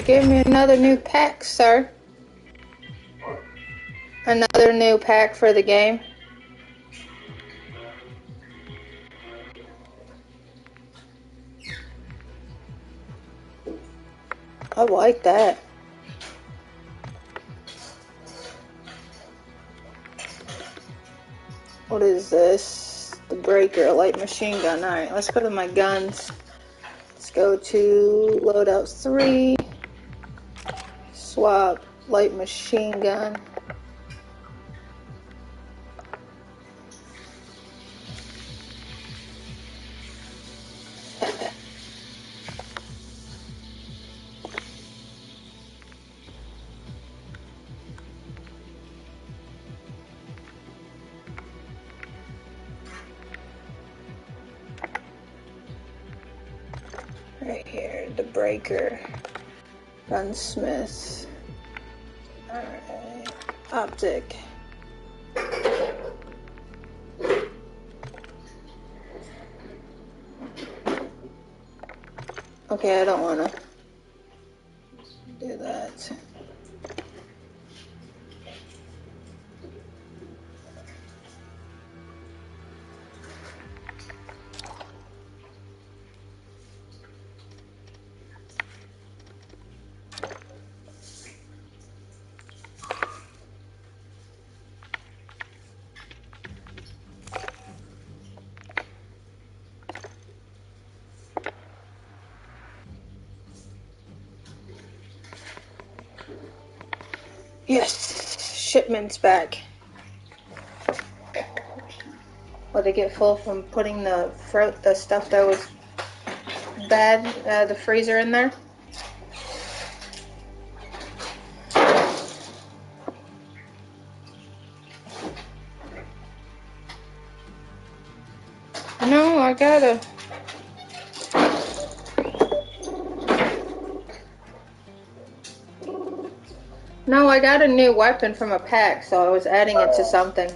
gave me another new pack, sir. Another new pack for the game. I like that. What is this? The breaker, light machine gun. Alright, let's go to my guns. Let's go to loadout 3. Swap light machine gun. Right here, the breaker, gunsmith, alright, optic. Okay, I don't want to do that. Yes, shipment's back. Let it get full from putting the stuff that was bad, the freezer in there. No, I gotta. No, I got a new weapon from a pack, so I was adding it to something.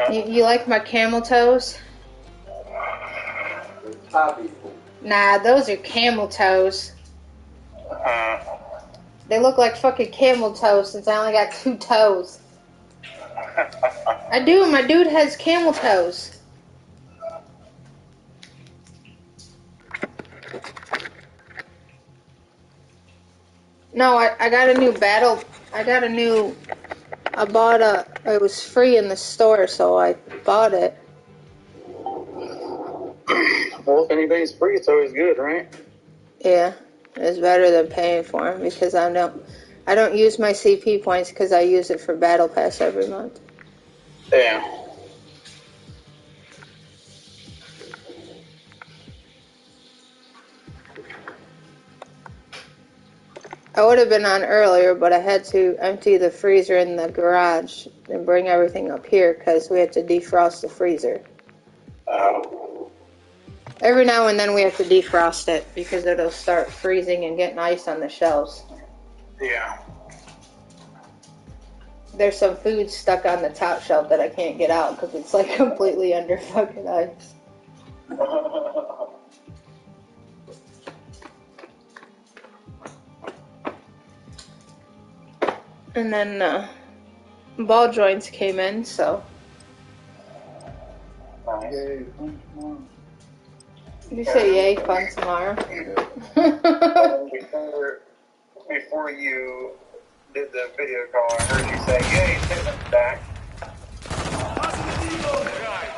You like my camel toes? Nah, those are camel toes. They look like fucking camel toes since I only got 2 toes. I do, my dude has camel toes. No, I got a new battle. It was free in the store, so I bought it. Well, if anything's free, it's always good, right? Yeah, it's better than paying for them because I don't use my CP points because I use it for Battle Pass every month. Yeah. I would have been on earlier, but I had to empty the freezer in the garage and bring everything up here because we had to defrost the freezer. Oh. Every now and then we have to defrost it because it'll start freezing and getting ice on the shelves. Yeah. There's some food stuck on the top shelf that I can't get out because it's like completely under fucking ice. And then ball joints came in, so. Nice. Did you say yay, fun tomorrow? Before you did the video call, I heard you say, yay, Tiffany's back.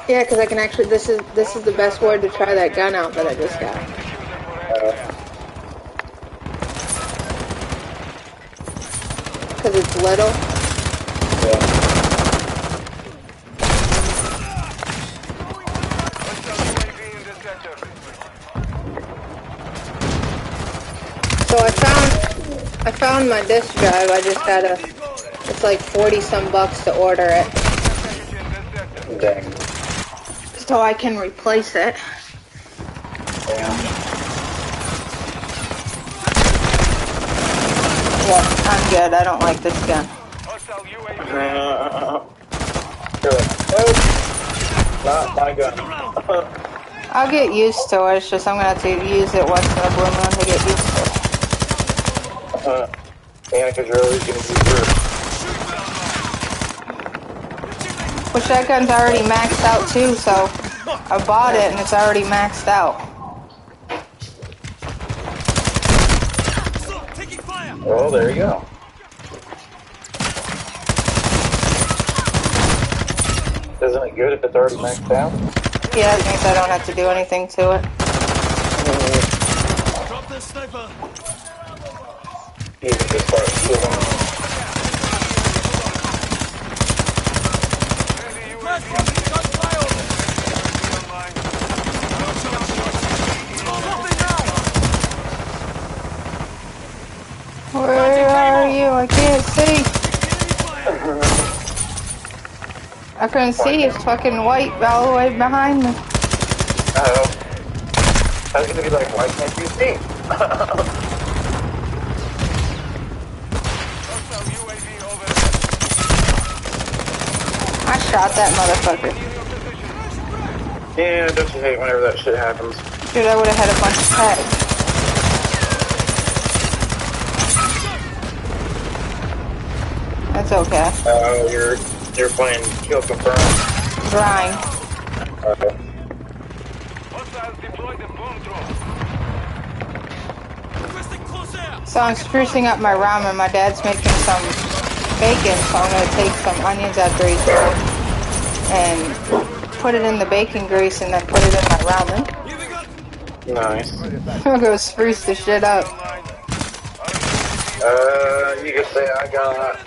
Yeah, because I can actually, this is the best word to try that gun out that I just got. Because it's little. Yeah. So I found my disk drive. I just gotta, it's like 40 some bucks to order it. Dang. So I can replace it. Yeah. Well, I'm good. I don't like this gun. Good. Oh, not my gun. I'll get used to it. It's just I'm gonna have to use it once in a blue moon to get used to it. Yeah, because you're always going to use yours. Well, that gun's already maxed out too, so I bought it and it's already maxed out. Well, there you go. Isn't it good if it's already maxed out? Yeah, that means I don't have to do anything to it. Drop the sniper. You can just start shooting. Where are you? I can't see. I couldn't see. It's fucking white all the way behind me. Oh. I was going to be like, why can't you see? I shot that motherfucker. Yeah, don't you hate whenever that shit happens? Dude, I would have had a bunch of tags. That's okay. Oh, you're playing kill confirm. Grind. Okay. So I'm sprucing up my ramen. My dad's making some bacon, so I'm gonna take some onions after he's done and put it in the bacon grease and then put it in my ramen. Nice. I'm gonna spruce the shit up. You can say I got...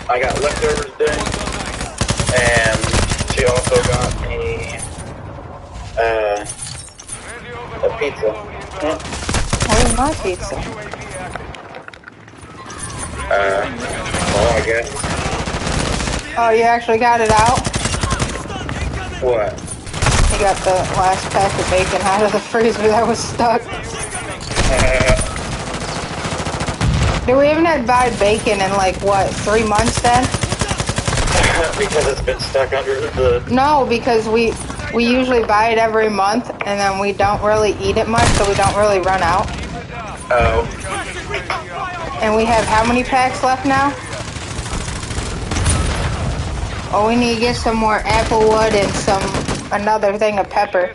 I got leftovers today, and she also got me, a pizza. Where's my pizza? Well, I guess. Oh, you actually got it out? What? You got the last pack of bacon out of the freezer that was stuck. Dude, we haven't had buy bacon in like, what, 3 months then? Because it's been stuck under the... No, because we usually buy it every month and then we don't really eat it much, so we don't really run out. Oh. And we have how many packs left now? Oh, we need to get some more applewood and another thing of pepper.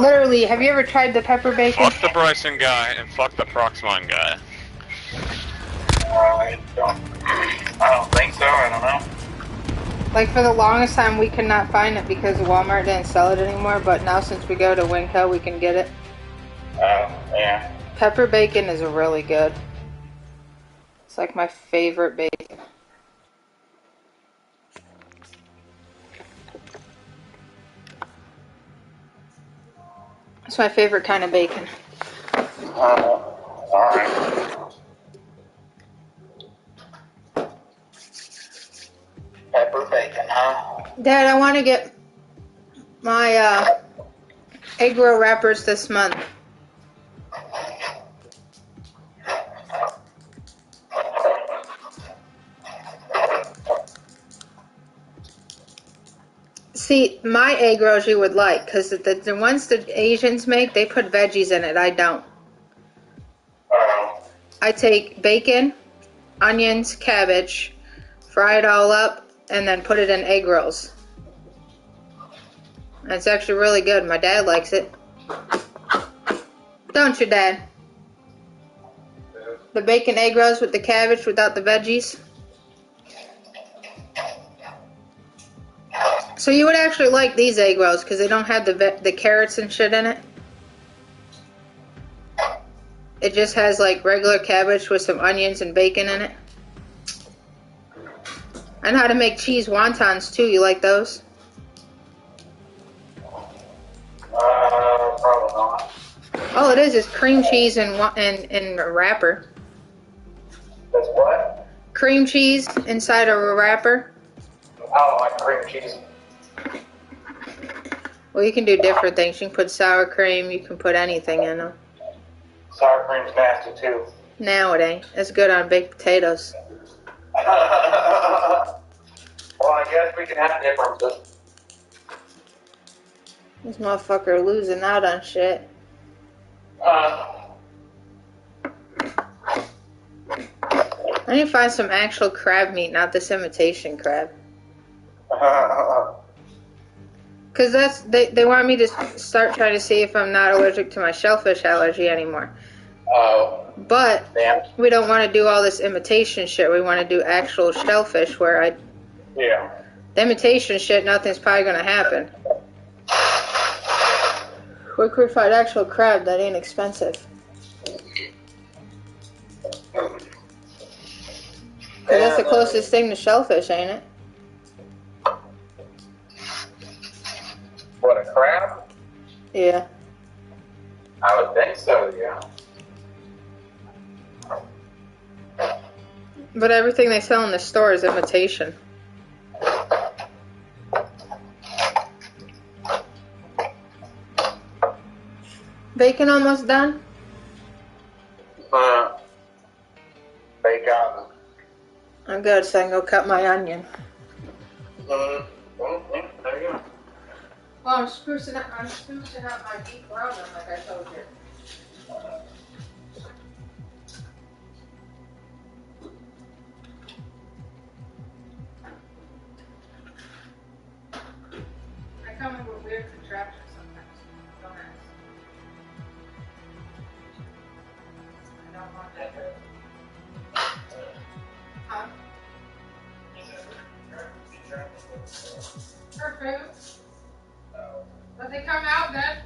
Literally, have you ever tried the pepper bacon? Fuck the Bryson guy and fuck the Proxmine guy. I don't think so, I don't know. Like, for the longest time, we could not find it because Walmart didn't sell it anymore, but now since we go to Winco, we can get it. Yeah. Pepper bacon is really good. It's like my favorite bacon. It's my favorite kind of bacon. Alright. Pepper bacon, huh? Dad, I want to get my egg roll wrappers this month. See, my egg rolls you would like, because the ones that Asians make, they put veggies in it. I don't. I take bacon, onions, cabbage, fry it all up, and then put it in egg rolls. And it's actually really good. My dad likes it. Don't you, Dad? The bacon egg rolls with the cabbage without the veggies. So you would actually like these egg rolls because they don't have the carrots and shit in it. It just has like regular cabbage with some onions and bacon in it. I know how to make cheese wontons too. You like those? Probably not. All it is cream cheese and a wrapper. That's what? Cream cheese inside of a wrapper. I don't like cream cheese. Well, you can do different things. You can put sour cream. You can put anything in them. Sour cream's nasty too. No, it ain't. It's good on baked potatoes. Well, I guess we can have differences. This motherfucker losing out on shit. I need to find some actual crab meat, not this imitation crab. Because they want me to start trying to see if I'm not allergic to my shellfish allergy anymore. Oh. But Damn. we don't want to do all this imitation shit. We want to do actual shellfish where Yeah. the imitation shit, nothing's probably going to happen. We could find actual crab that ain't expensive. Because that's the closest thing to shellfish, ain't it? What, a crab? Yeah. I would think so, yeah. But everything they sell in the store is imitation. Bacon almost done? Bacon. I'm good, so I can go cut my onion. Well, yeah, there you go. Well, I'm sprucing up my beef ramen like I told you. I come up with weird contraptions sometimes. Don't ask. I don't want that. Huh? For food? But they come out good.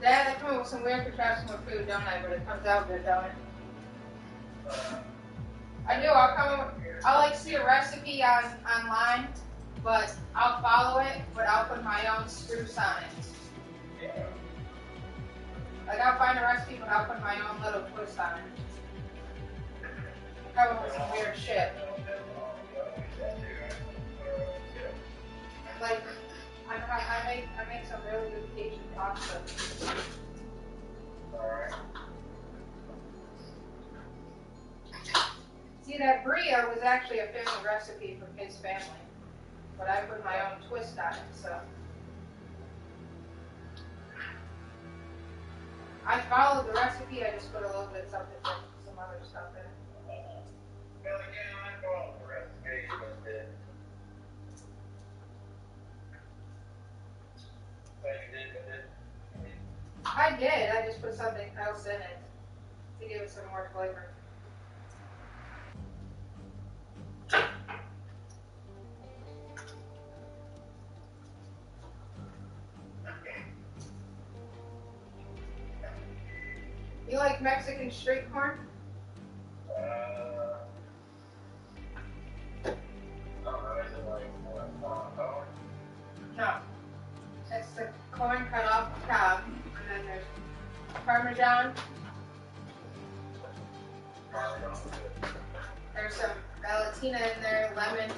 Dad, I come up with some weird contraptions with food, don't I? But it comes out good, don't it? I do. I'll like see a recipe online, but I'll follow it, but I'll put my own spruce on it. Like I'll find a recipe, but I'll put my own little twist on it. Come up with some weird shit. Like I make some really good Cajun pasta. See, that brie was actually a family recipe from his family, but I put my own twist on it, so. I followed the recipe, I just put a little bit something, some other stuff in it. Well, again, I followed the recipe, but I did, I just put something else in it to give it some more flavor. You like Mexican street corn? No. It's the corn cut off the cob, and then there's Parmesan. There's some Valentina in there, lemon.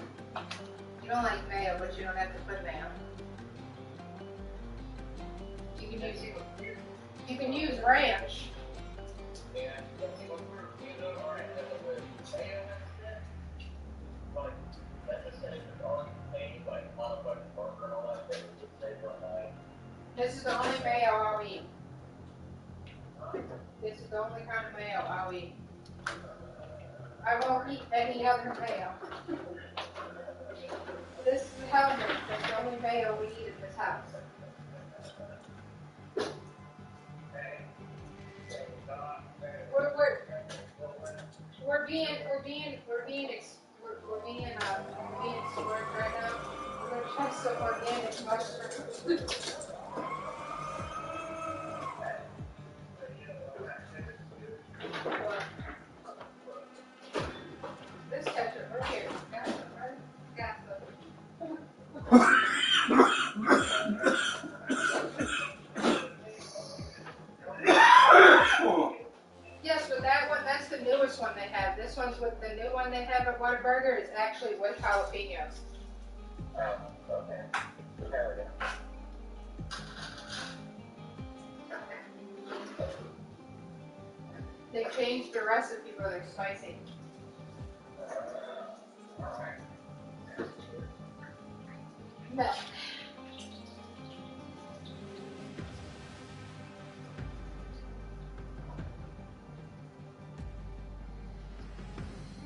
You don't like mayo, but you don't have to put mayo. You can use ranch. This is the only mayo I'll eat. This is the only kind of mayo I'll eat. I won't eat any other mayo. This is Hellman's. That's the only mayo we eat in this house. We're being smart right now. We're gonna try some organic mushrooms. This ketchup right here. Got some, right? Got some. Yes, but that one, that's the newest one they have. This one's with the new one they have at Whataburger is actually with jalapenos. Oh, okay. There we go. They changed the recipe for their spicy.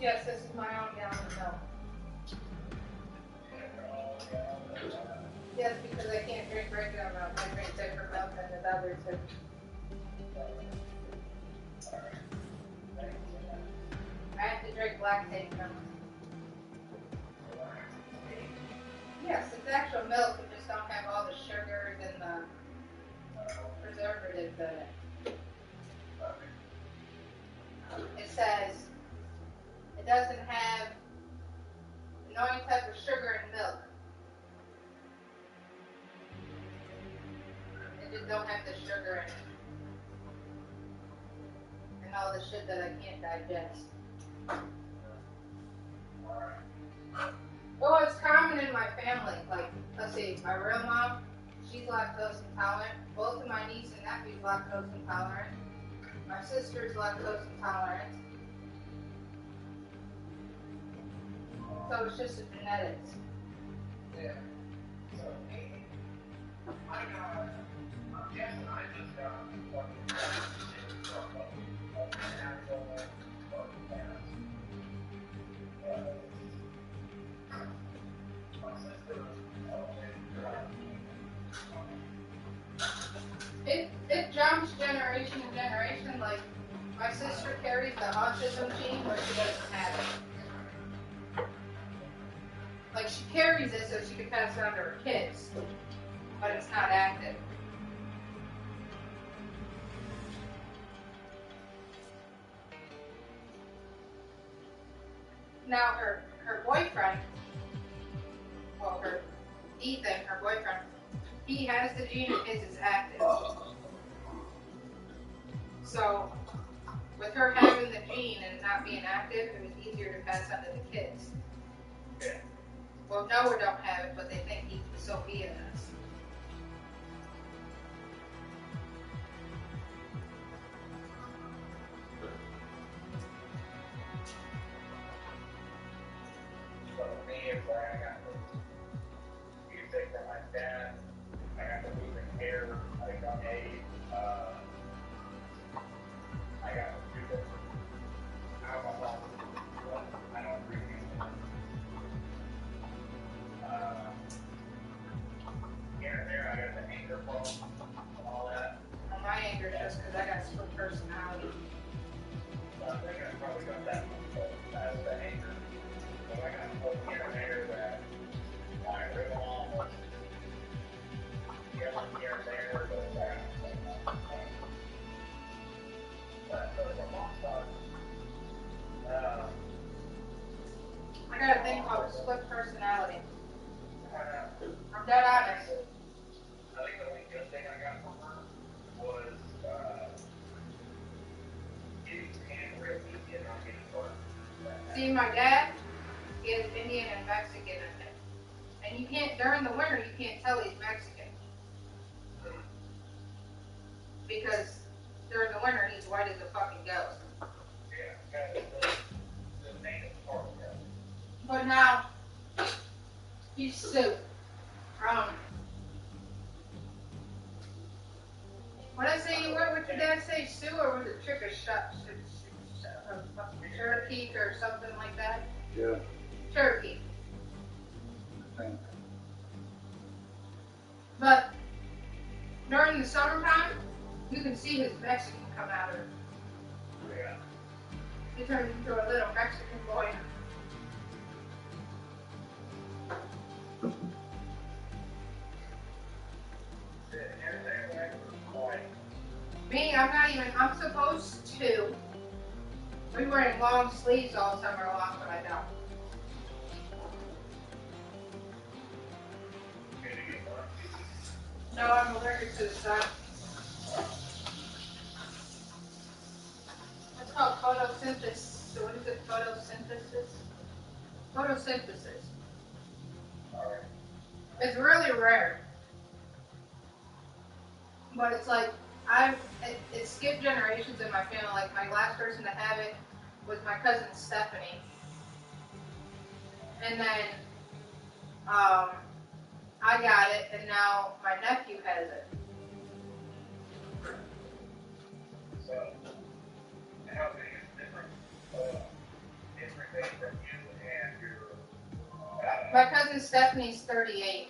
Yes, this is my own gallon of milk. Yes, because I can't drink regular milk. I drink different milk than the others do. I have to drink lactate milk. Yes, it's actual milk. We just don't have all the sugars and the preservatives in it. It says it doesn't have no any type of sugar in milk. It just don't have the sugar in it. And all the shit that I can't digest. Well, it's common in my family. Like, let's see, my real mom, she's lactose intolerant. Both of my niece and nephews lactose intolerant. My sister's lactose intolerant. So it's just the genetics. Yeah. So, I'm guessing I just got fucking natural fucking parents. My sister, It jumps generation to generation. Like, my sister carries the autism gene, but she doesn't have it. Like, she carries it so she can pass it on to her kids, but it's not active. Now, her boyfriend, well, Ethan, her boyfriend, he has the gene and his is active. So, with her having the gene and not being active, it was easier to pass on to the kids. yeah. Well, Noah don't have it, but they think Sophia does. So me, it's like I got the music from my dad. I got the moving hair. I got I got the stupid alcohol. I don't really use it. Here and there, I got the anger problem and all that. Well, my anger is just because I got split personality. I think I probably got that one, but that's the anger. So I got both here and there that I really almost yelling here and there, but that. But for the most part, I got a thing called split personality. I'm dead honest. I think the only good thing I got from her was getting tan real easy and not getting burned. See, my dad is Indian and Mexican in it. And you can't, during the winter, you can't tell he's Mexican. Because during the winter, he's white as a fucking ghost. Yeah, kind of the native part of that. But now, he's soup. What I say, what would your dad say, Sue, or was it chicken shop? Cherokee or something like that? Yeah. Cherokee. Thank But during the summertime, you can see his Mexican come out of it. Yeah. He turns into a little Mexican boy. Me, I'm supposed to. We're wearing long sleeves all summer long, but I don't. No, I'm allergic to the sun. It's called photosynthesis. So what is it? Photosynthesis? Photosynthesis. It's really rare. But it's like, it skipped generations in my family. Like, my last person to have it was my cousin Stephanie. And then, I got it, and now my nephew has it. So, how big is different? Different things My cousin Stephanie's 38.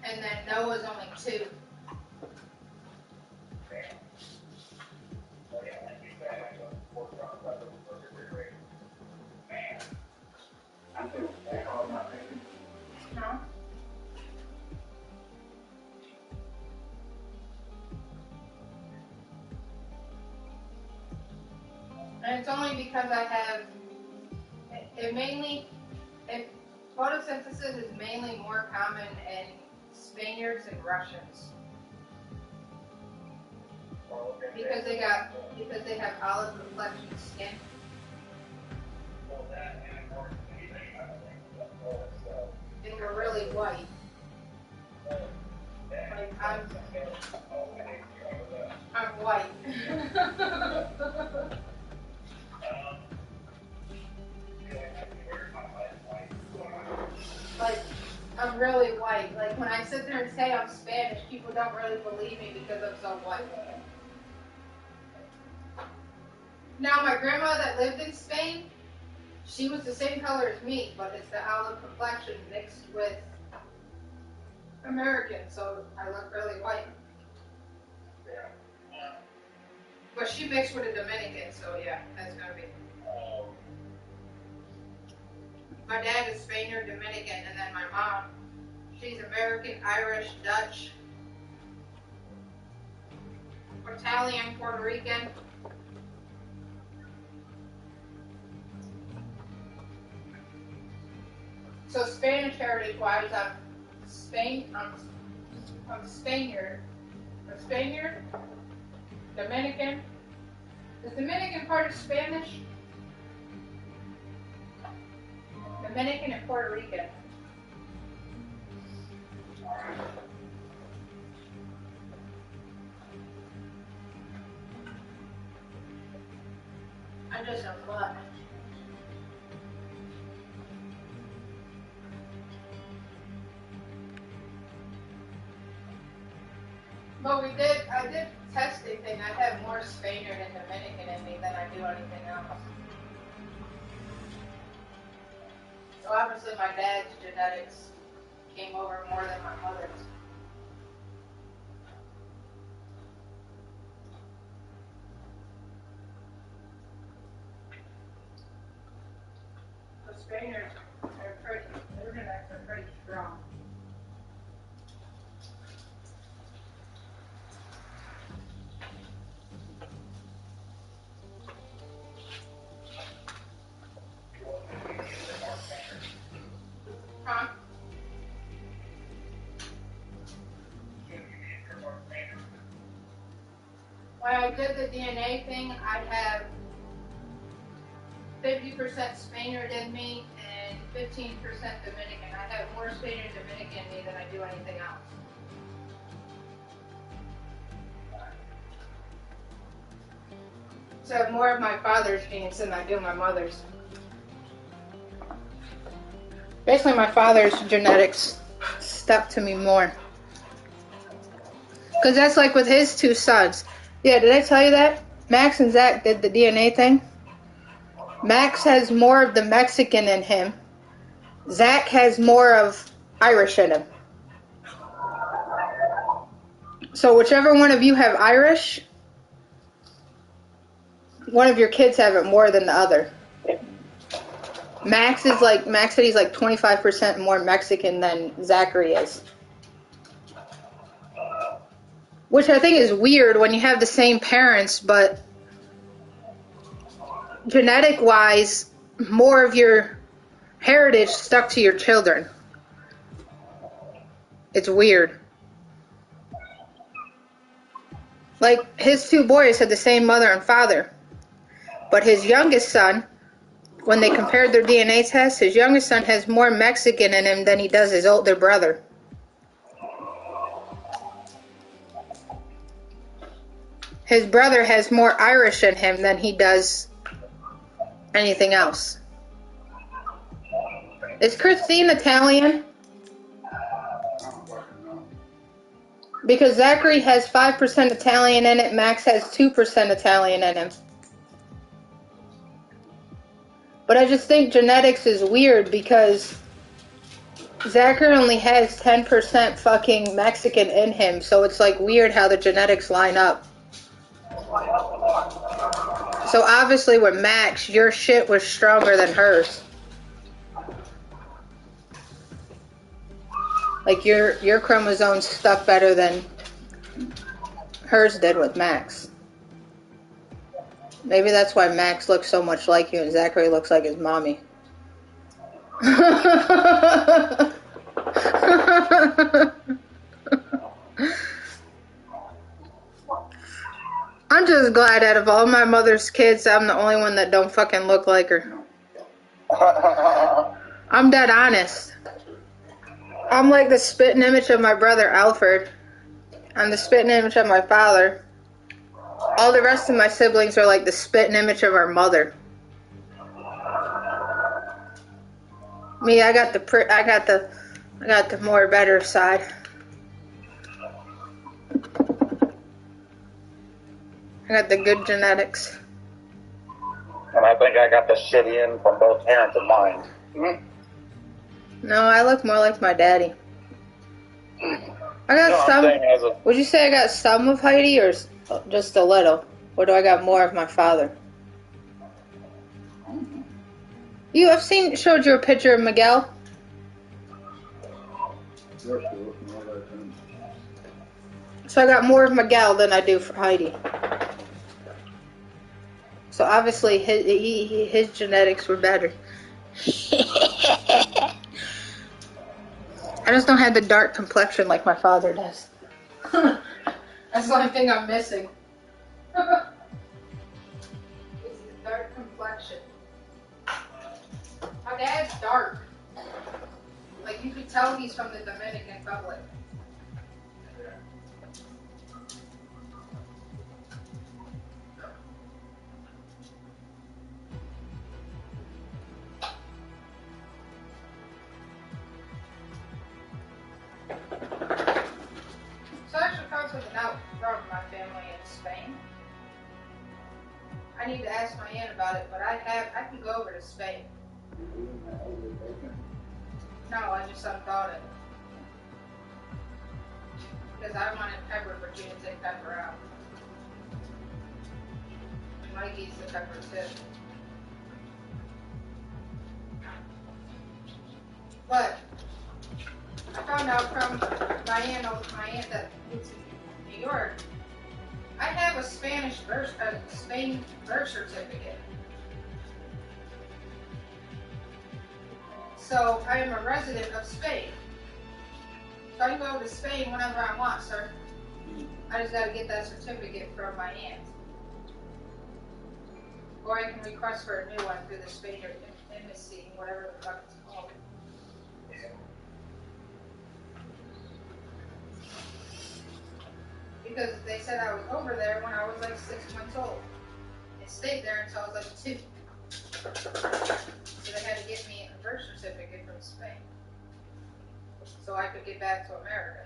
And then Noah's only 2. No. And it's only because I have, photosynthesis is mainly more common in Spaniards and Russians. Because they have olive complexion skin. And we're really white. Like I'm white. Like, I'm really white. Like, when I sit there and say I'm Spanish, people don't really believe me because I'm so white. Now, my grandma that lived in Spain, she was the same color as me, but it's the olive complexion mixed with American, so I look really white. But she mixed with a Dominican, so yeah, that's gonna be. My dad is Spaniard, Dominican, and then my mom, she's American, Irish, Dutch, Italian, Puerto Rican. So Spanish heritage-wise, I'm Spaniard. I'm Spaniard, Dominican. Is Dominican part of Spanish? Dominican and Puerto Rican. I'm just a mutt. But I did testing thing. I have more Spaniard and Dominican in me than I do anything else. So obviously my dad's genetics came over more than my mother's. The Spaniards their genetics are pretty strong. Huh? When I did the DNA thing, I have 50% Spaniard in me and 15% Dominican. I have more Spaniard Dominican in me than I do anything else. So I have more of my father's genes than I do my mother's. Basically, my father's genetics stuck to me more. Because that's like with his 2 sons. Yeah, did I tell you that? Max and Zach did the DNA thing. Max has more of the Mexican in him. Zach has more of Irish in him. So whichever one of you have Irish, one of your kids have it more than the other. Max said he's like 25% more Mexican than Zachary is. Which I think is weird when you have the same parents, but genetic-wise, more of your heritage stuck to your children. It's weird. Like, his 2 boys had the same mother and father. But his youngest son, when they compared their DNA tests, his youngest son has more Mexican in him than he does his older brother. His brother has more Irish in him than he does anything else. Is Christine Italian? Because Zachary has 5% Italian in it, Max has 2% Italian in him. But But I just think genetics is weird because Zachary only has 10% fucking Mexican in him, so it's like weird how the genetics line up. So obviously with Max, your shit was stronger than hers. Like your chromosomes stuck better than hers did with Max. Maybe that's why Max looks so much like you and Zachary looks like his mommy. I'm just glad out of all my mother's kids, I'm the only one that don't fucking look like her. I'm dead honest. I'm like the spitting image of my brother Alfred. I'm the spitting image of my father. All the rest of my siblings are like the spitting image of our mother. Me, I got the more better side. I got the good genetics. And I think I got the shitty in from both parents of mine. No, I look more like my daddy. I got No, I'm some. saying as a, Would you say I got some of Heidi or just a little? Or do I got more of my father? I've showed you a picture of Miguel. So I got more of Miguel than I do for Heidi. So obviously his genetics were better. I just don't have the dark complexion like my father does. That's the only thing I'm missing. It's the dark complexion. My dad's dark. Like you could tell he's from the Dominican Republic. So I actually found something out from my family in Spain. I need to ask my aunt about it, but I can go over to Spain. No, I just unthought it. Because I wanted pepper for you to take pepper out. And Mike eats the pepper too. But I found out from my aunt that lives in New York, I have a Spain birth certificate. So I am a resident of Spain. So I can go to Spain whenever I want, sir. I just gotta get that certificate from my aunt. Or I can request for a new one through the Spain embassy, whatever the fuck it's called. Because they said I was over there when I was like 6 months old. It stayed there until I was like 2. So they had to get me a birth certificate from Spain so I could get back to America.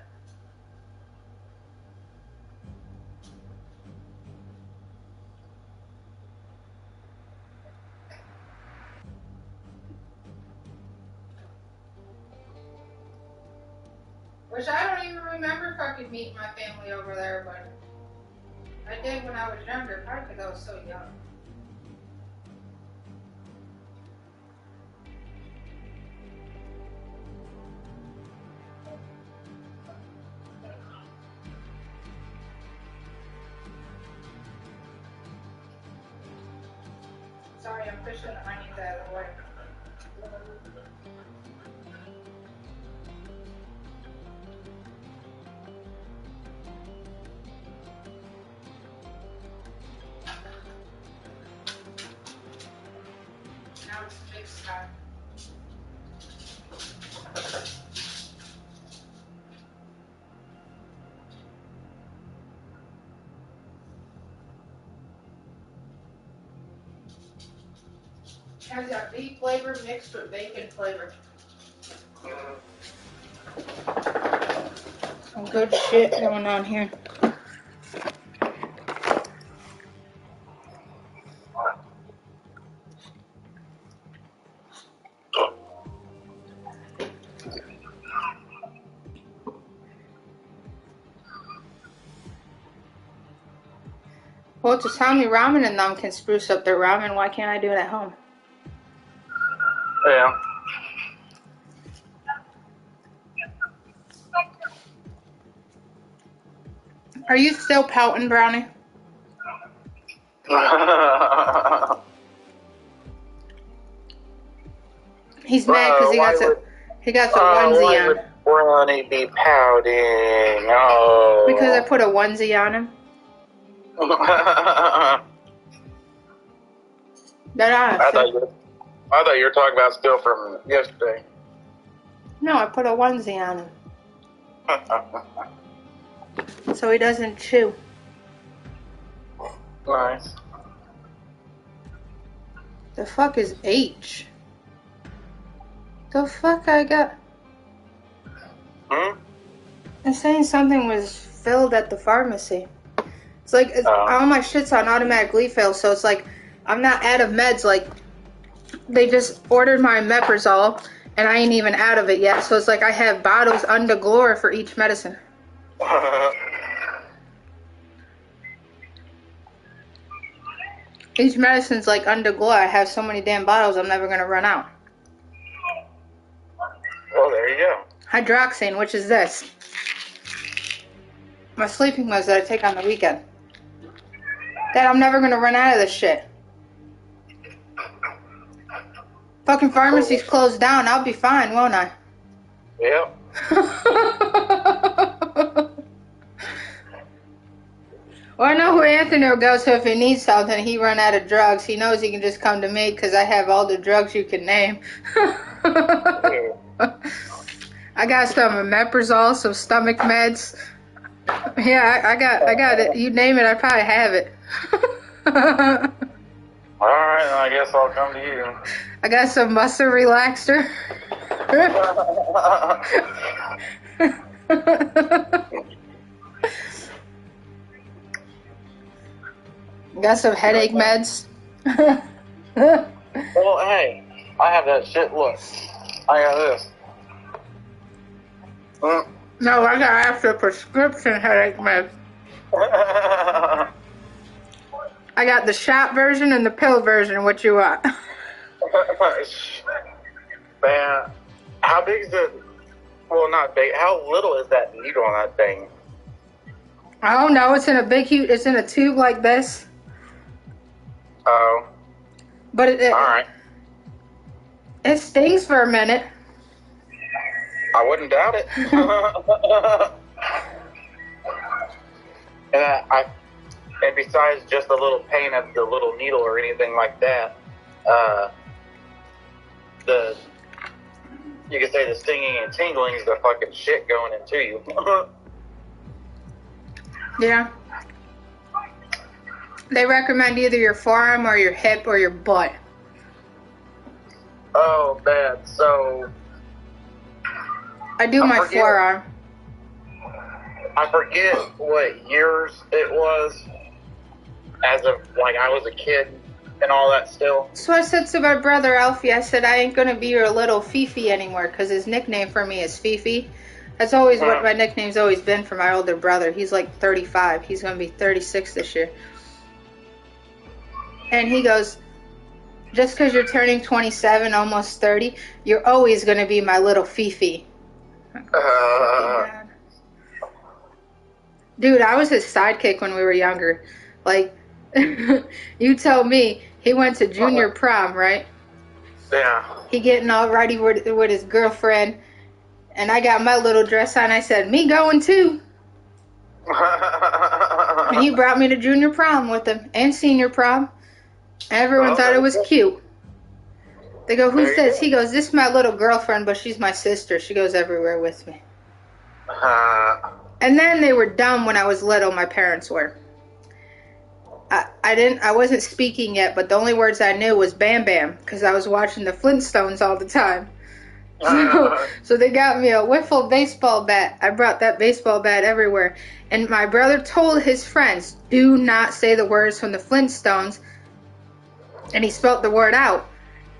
Which I don't even remember if I could meet my family over there, but I did when I was younger, probably because I was so young. Sorry, I'm pushing the onions out of the way. Now it's mixed time. Has that beef flavor mixed with bacon flavor. Some good shit going on here. Well, to tell me ramen and them can spruce up their ramen, why can't I do it at home? Yeah. Are you still pouting, Brownie? He's mad because he got the onesie why on. would Brownie be pouting? Oh. Because I put a onesie on him. I thought you were talking about still from yesterday. No, I put a onesie on him so he doesn't chew. Nice. The fuck is H? The fuck I got? It's saying something was filled at the pharmacy. It's like all my shit's on automatic refill, so it's like I'm not out of meds. Like they just ordered my Meprazole, and I ain't even out of it yet. So it's like I have bottles under glory for each medicine. Each medicine's like under glory. I have so many damn bottles, I'm never gonna run out. Well, there you go. Hydroxine, which is this. My sleeping meds that I take on the weekend. Dad, I'm never gonna run out of this shit. Fucking pharmacy's closed down. I'll be fine, won't I? Yep. Well, I know who Anthony will go to if he needs something. He run out of drugs. He knows he can just come to me because I have all the drugs you can name. I got some Meprazole, some stomach meds. Yeah, I got it. You name it, I probably have it. All right, I guess I'll come to you. I got some muscle relaxer. Got some headache meds. Well, hey, I have that shit. Look, I got this. No, I got after prescription headache meds. I got the shot version and the pill version. What you want? Man, how big is it? Well, not big. How little is that needle on that thing? I don't know. It's in a big, huge. It's in a tube like this. Oh. But it all right. It stings for a minute. I wouldn't doubt it. And besides just the little pain of the little needle or anything like that, you could say the stinging and tingling is the fucking shit going into you. Yeah. They recommend either your forearm or your hip or your butt. Oh, bad. So I do my forearm. I forget what years it was, as of like I was a kid and all that still. So I said to my brother Alfie, I said, I ain't gonna be your little Fifi anymore, because his nickname for me is Fifi. That's always what my nickname's always been for my older brother. He's like 35. He's gonna be 36 this year. And he goes, just because you're turning 27, almost 30, you're always gonna be my little Fifi. Dude, I was his sidekick when we were younger. Like, you tell me, he went to junior prom, right? Yeah. He getting all ready with his girlfriend, and I got my little dress on. I said, me going too. And he brought me to junior prom with him, and senior prom. Everyone thought it was cute. They go, who's this? He goes, this is my little girlfriend, but she's my sister. She goes everywhere with me. And then they were dumb when I was little, my parents were. I wasn't speaking yet, but the only words I knew was Bam Bam, because I was watching the Flintstones all the time. So they got me a wiffle baseball bat. I brought that baseball bat everywhere. And my brother told his friends, do not say the words from the Flintstones. And he spelt the word out.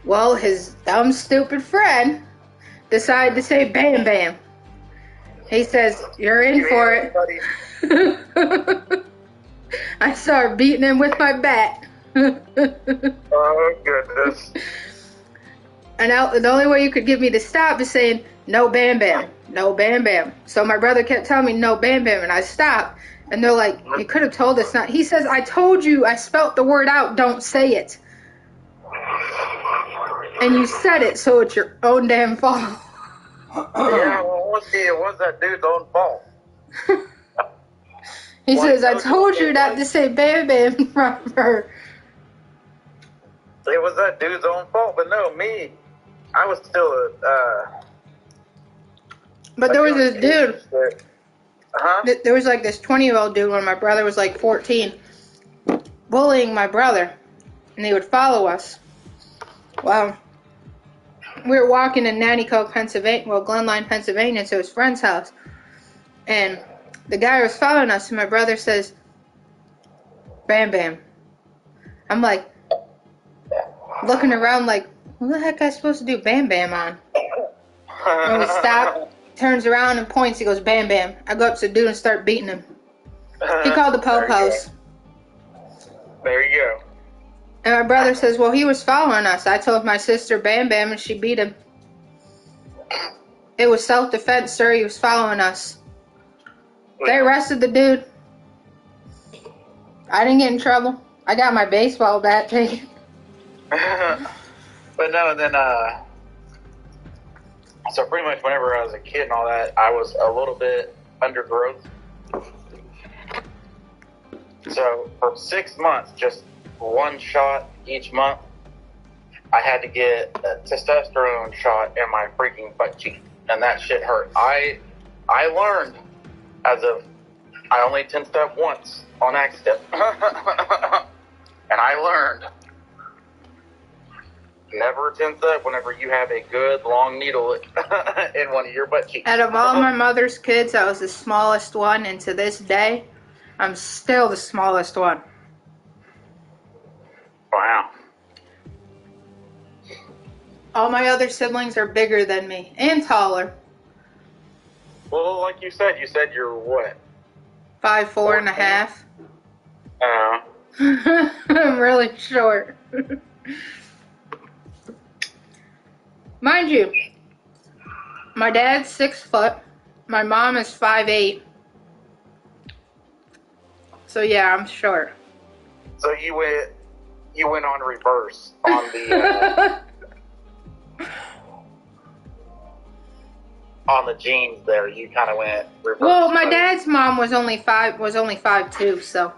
Well, his dumb, stupid friend decided to say Bam Bam. He says, you're in for it. I started beating him with my bat. Oh, goodness. And the only way you could get me to stop is saying, no Bam Bam, no Bam Bam. So my brother kept telling me, no Bam Bam, and I stopped. And they're like, you could have told us not. He says, I told you, I spelt the word out, don't say it. And you said it, so it's your own damn fault. Yeah, well, it was that dude's own fault. He says, I told you not to say Bam Bam in front of her. It was that dude's own fault, but no, me. I was still But there was this dude. Huh? There was like this 20-year-old dude when my brother was like 14, bullying my brother, and he would follow us. Well, we were walking in Nanticoke, Pennsylvania, well, Glenline, Pennsylvania, to his friend's house, and the guy was following us, and my brother says, Bam Bam. I'm like, looking around like, what the heck am I supposed to do Bam Bam on? And we stop, turns around and points, he goes, Bam Bam. I go up to the dude and start beating him. He called the po-pos. There you go. And my brother says, well, he was following us. I told my sister Bam Bam and she beat him. It was self-defense, sir. He was following us. They arrested the dude. I didn't get in trouble. I got my baseball bat taken. But no, and then, so pretty much whenever I was a kid and all that, I was a little bit undergrowth. So for 6 months, just one shot each month, I had to get a testosterone shot in my freaking butt cheek, and that shit hurt. I learned as of, I only 10-step once on accident, and I learned never 10-step whenever you have a good long needle in one of your butt cheeks. Out of all my mother's kids, I was the smallest one, and to this day, I'm still the smallest one. Wow. All my other siblings are bigger than me, and taller. Well, like you said you're what? 5'4" and a half. Uh, I'm really short. Mind you, my dad's 6 foot. My mom is 5'8". So yeah, I'm short. so you went on reverse on the on the genes there. You kind of went reverse. Well, my dad's mom was only 5'2", so.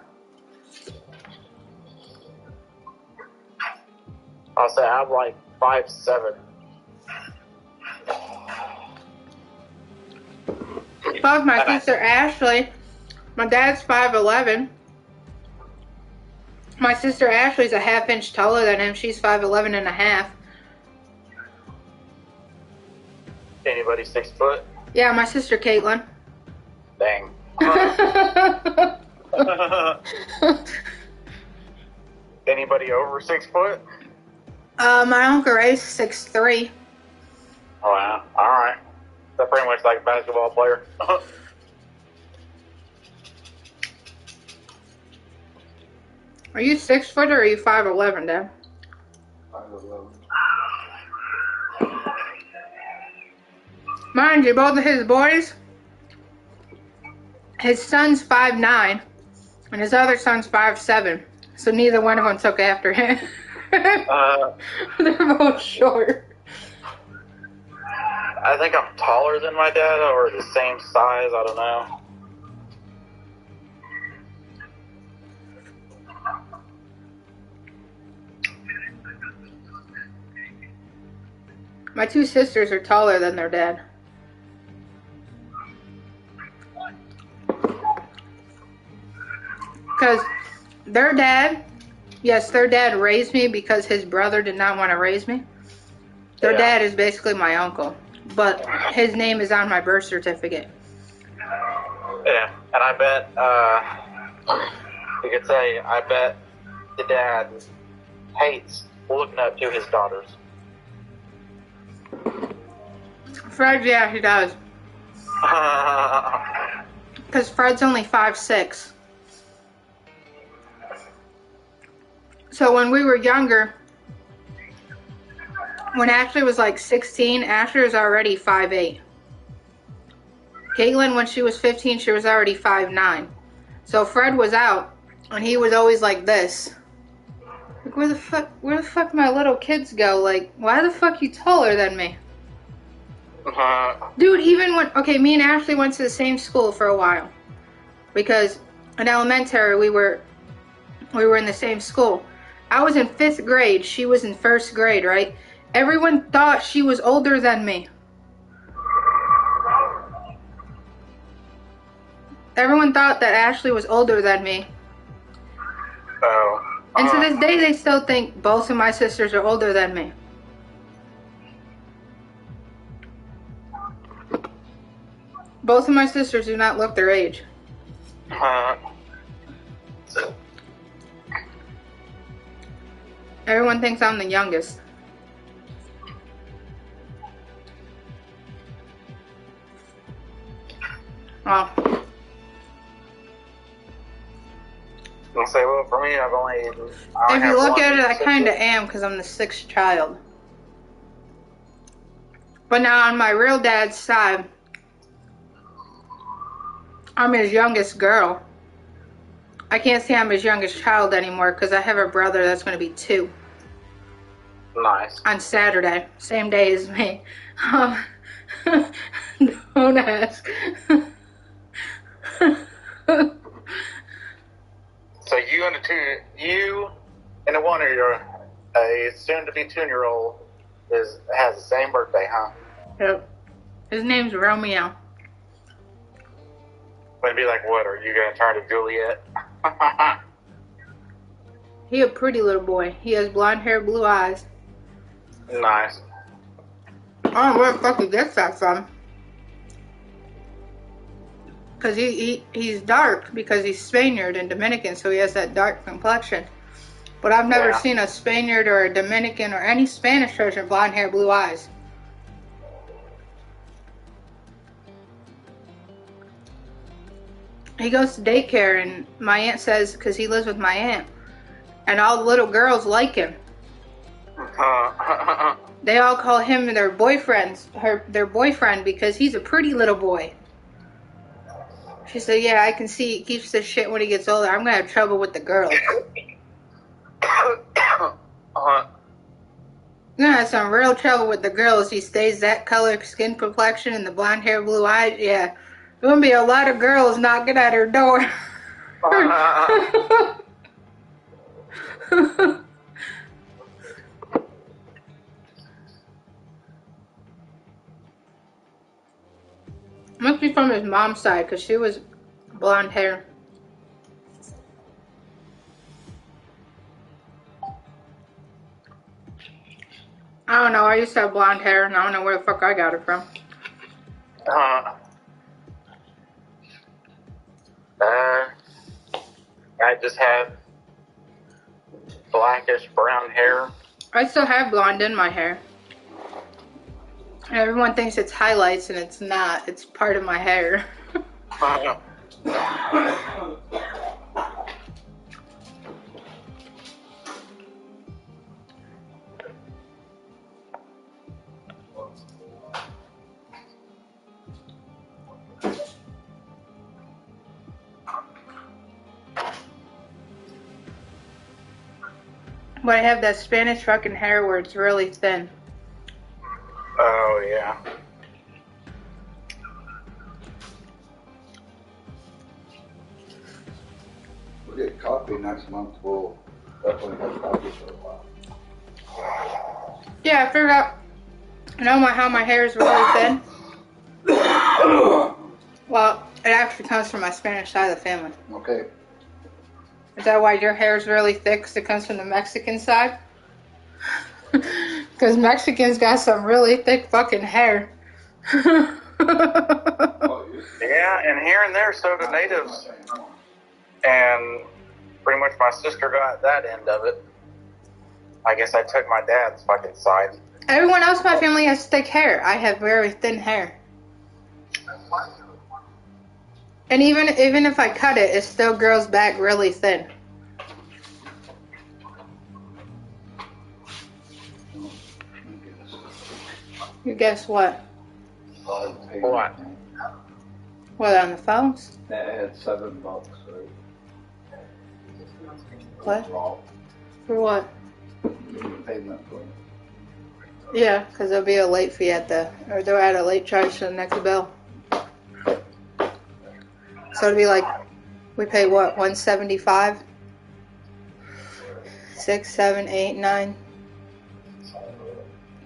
I'll say I'm like 5'7". Both my sister Ashley, my dad's 5'11". My sister Ashley's a half-inch taller than him. She's 5'11" and a half. Anybody 6 foot? Yeah, my sister Caitlin. Dang. Anybody over 6 foot? My Uncle Ray's 6'3". Oh, wow. All right. That's pretty much like a basketball player. Are you 6 foot or are you 5'11", Dad? 5'11". Mind you, both of his boys, his son's 5'9", and his other son's 5'7". So neither one of them took after him. They're both short. I think I'm taller than my dad, or the same size. I don't know. My 2 sisters are taller than their dad. Because their dad, yes, their dad raised me because his brother did not want to raise me. Their dad is basically my uncle, but his name is on my birth certificate. Yeah, and I bet, you could say, I bet the dad hates looking up to his daughters. Fred, yeah, he does. Because Fred's only 5'6". So when we were younger, when Ashley was like 16, Ashley was already 5'8". Caitlin, when she was 15, she was already 5'9". So Fred was out, and he was always like this. Like, where the fuck my little kids go? Like, why the fuck you taller than me? Dude, even when, okay, me and Ashley went to the same school for a while. Because in elementary, we were in the same school. I was in 5th grade, she was in 1st grade, right? Everyone thought she was older than me. Everyone thought that Ashley was older than me. Oh. And to this day, they still think both of my sisters are older than me. Both of my sisters do not look their age. Everyone thinks I'm the youngest. Oh. I'll say, well, for me, I've only... If you look at it, I kind of am, because I'm the 6th child. But now on my real dad's side, I'm his youngest girl. I can't say I'm his youngest child anymore, because I have a brother that's going to be 2. Nice. On Saturday, same day as me. Don't ask. So you and a 1-year-old, a soon-to-be 2-year-old, has the same birthday, huh? Yep. His name's Romeo. Would be like, what, are you going to turn to Juliet? He a pretty little boy. He has blonde hair, blue eyes. Nice. I don't know where the fuck he gets that from. Because he's dark because he's Spaniard and Dominican, so he has that dark complexion. But I've never seen a Spaniard or a Dominican or any Spanish person blonde hair, blue eyes. He goes to daycare, and my aunt says, because he lives with my aunt, and all the little girls like him. They all call him their their boyfriend, because he's a pretty little boy. She said, yeah, I can see he keeps this shit when he gets older. I'm going to have trouble with the girls. You're going to have some real trouble with the girls. He stays that color, skin complexion, and the blonde hair, blue eyes. Yeah. There's going to be a lot of girls knocking at her door. Must be from his mom's side, because she was blonde hair. I don't know. I used to have blonde hair, and I don't know where the fuck I got it from. I just had blackish brown hair. I still have blonde in my hair. And everyone thinks it's highlights, and it's not. It's part of my hair. But I have that Spanish fucking hair where it's really thin. Oh, yeah. We'll get coffee next month. We'll definitely have coffee for a while. Yeah, I figured out, how my hair is really thin? Well, it actually comes from my Spanish side of the family. Okay. Is that why your hair is really thick? Because it comes from the Mexican side? Because Mexicans got some really thick fucking hair. Yeah, and here and there, so do natives. And pretty much my sister got that end of it. I guess I took my dad's fucking side. Everyone else in my family has thick hair. I have very thin hair. And even if I cut it, it still grows back really thin. You guess what? What? What, on the phones? That had $7, right? What? Raw For what? payment for it. Yeah, because there'll be a late fee at or they'll add a late charge to the next bill. So it'll be like, we pay what, 175? 6, 7, 8, 9.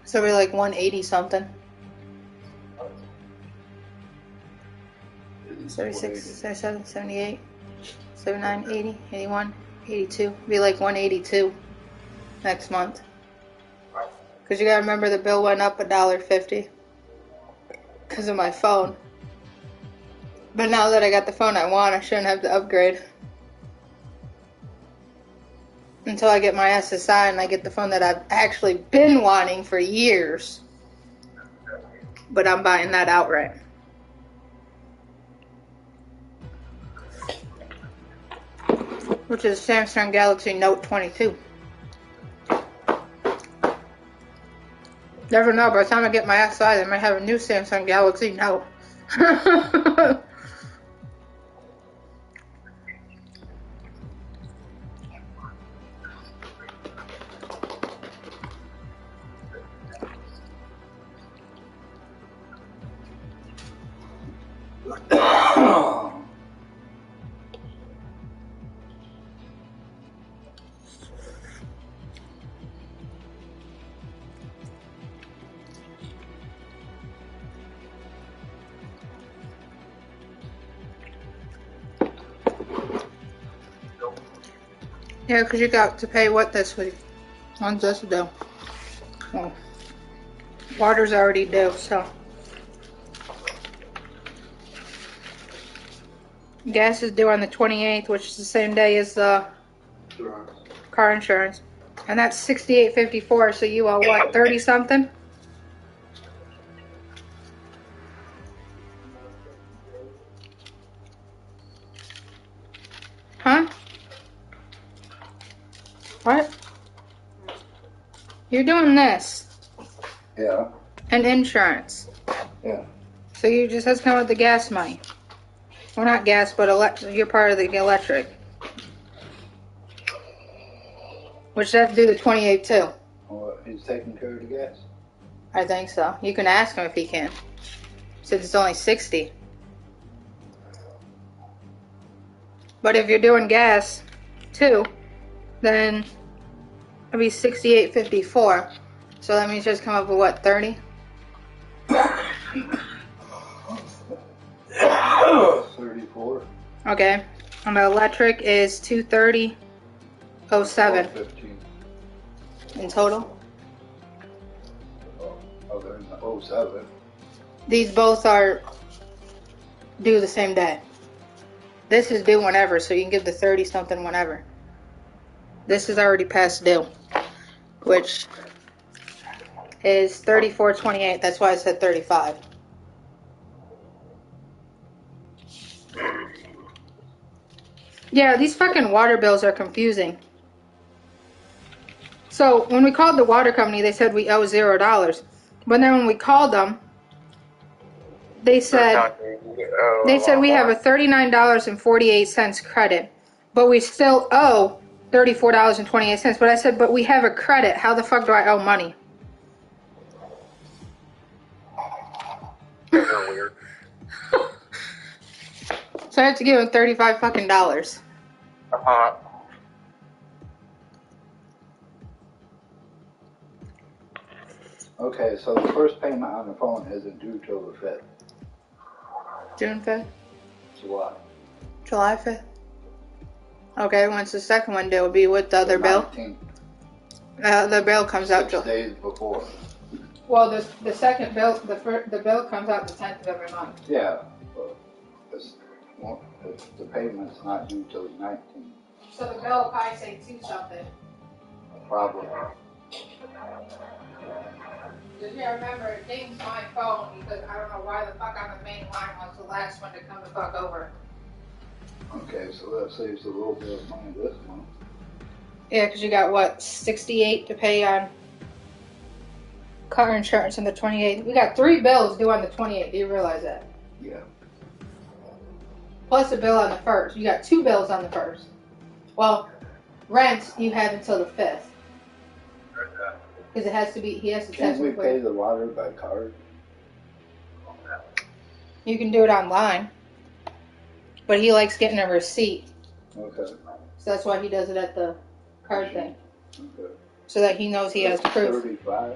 So it'll be like 180 something. 36, 37, 78, 79, 80, 81, 82. It'll be like 182 next month. Because you gotta remember the bill went up $1.50 because of my phone. But now that I got the phone I want, I shouldn't have to upgrade. Until I get my SSI and I get the phone that I've actually been wanting for years. But I'm buying that outright. Which is Samsung Galaxy Note 22. Never know, by the time I get my SSI, they might have a new Samsung Galaxy Note. Yeah, because you got to pay what this week? When's this due? Well, water's already due, so. Gas is due on the 28th, which is the same day as the car insurance. And that's $68.54, so you owe what, 30 something? Huh? What? You're doing this. Yeah. And insurance. Yeah. So you just have to come with the gas money. Well, not gas, but you're part of the electric. Which they have to do the 28th too. Well, he's taking care of the gas? I think so. You can ask him if he can. Since it's only 60. But if you're doing gas too, then it'll be $68.54. So that means just come up with what, 30? 34. Okay. And the electric is $230.07 15. in total. Other than the 07. These both are due the same day. This is due whenever, so you can give the 30 something whenever. This is already past due, which is $34.28. That's why I said 35. Yeah, these fucking water bills are confusing. So when we called the water company, they said we owe $0. But then when we called them, they said we have a $39.48 credit, but we still owe $34.28. But I said, but we have a credit. How the fuck do I owe money? You're weird. So I have to give him $35 fucking dollars. Okay, so the first payment on the phone isn't due till the 5th. June 5th? July. July 5th? Okay, when's the second one due? Will be with the other bill? 19th. The bill comes out 6 days before. Well, the second bill, the bill comes out the 10th of every month. Yeah, but the payment's not due till the 19th. So the bill will probably say 2 something. Probably. Just remember, it dings my phone because I don't know why the fuck on the main line was the last one to come the fuck over. Okay, so that saves a little bit of money this month. Yeah, because you got what, 68 to pay on car insurance on the 28th. We got 3 bills due on the 28th. Do you realize that? Yeah. Plus a bill on the 1st. You got 2 bills on the 1st. Well, rent you have until the 5th. Because it has to be, he has to Can't test we it pay the water by card? You can do it online. But he likes getting a receipt. Okay. So that's why he does it at the card thing. Okay. So that he knows he has proof. 35.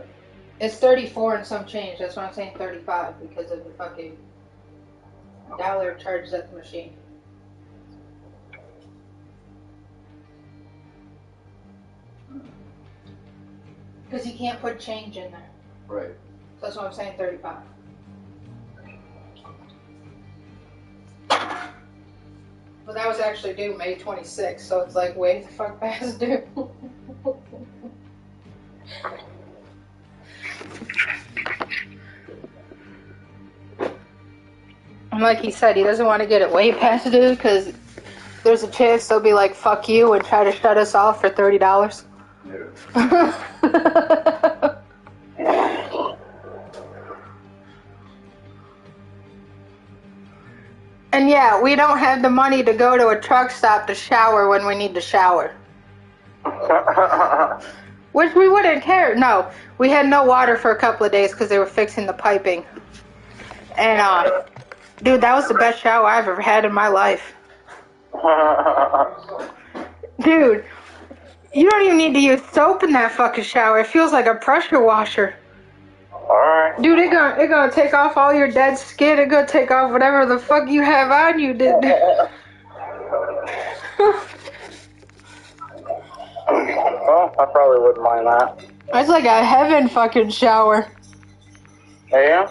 It's 34 and some change. That's why I'm saying 35. Because of the fucking dollar charges at the machine. Because he can't put change in there. Right. So that's why I'm saying 35. Well, that was actually due May 26th, so it's like way the fuck past due. And like he said, he doesn't want to get it way past due because there's a chance they'll be like, fuck you, and try to shut us off for $30. Yeah. And yeah, we don't have the money to go to a truck stop to shower when we need to shower. Which we wouldn't care. No, we had no water for a couple of days because they were fixing the piping. And, dude, that was the best shower I've ever had in my life. Dude, you don't even need to use soap in that fucking shower. It feels like a pressure washer. Alright. Dude, it gonna take off all your dead skin. It gonna take off whatever the fuck you have on you, dude. Well, I probably wouldn't mind that. It's like a heaven fucking shower. Yeah?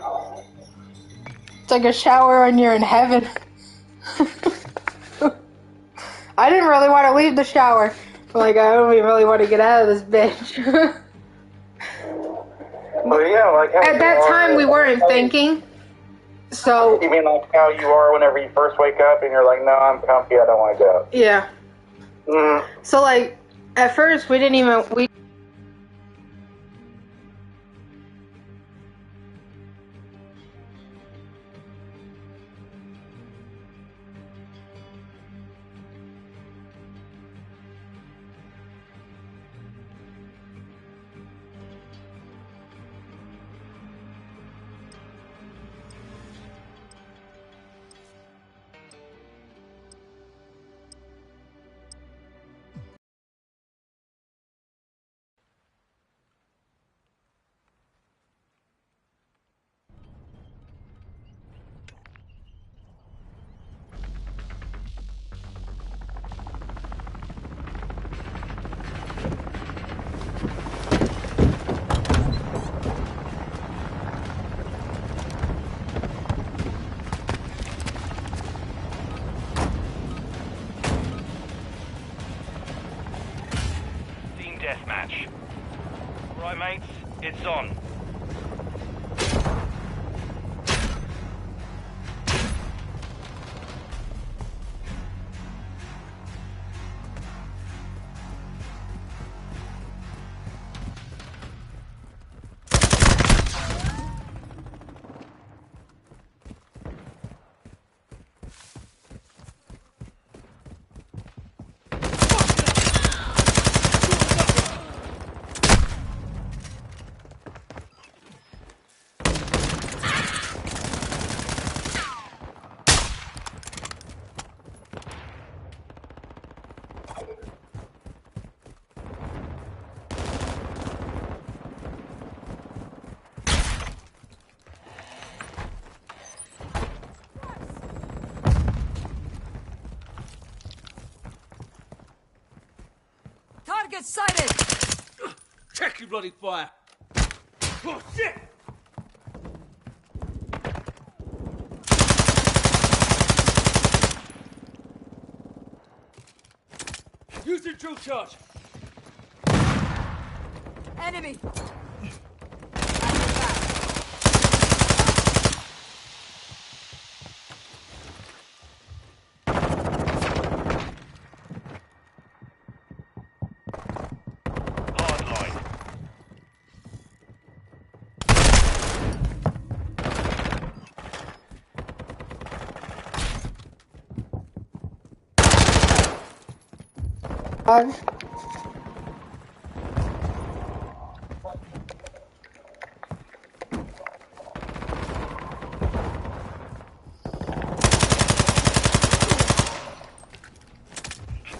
It's like a shower when you're in heaven. I didn't really want to leave the shower. Like, I don't even really want to get out of this bitch. But yeah, like how At that time, we weren't thinking. So, You mean like how you are whenever you first wake up and you're like, no, I'm comfy, I don't want to go. yeah. So, like, at first, we didn't even... Deathmatch. Right, mates, it's on. Target sighted! Check your bloody fire! Oh, shit! Use your drill charge! Enemy! garage.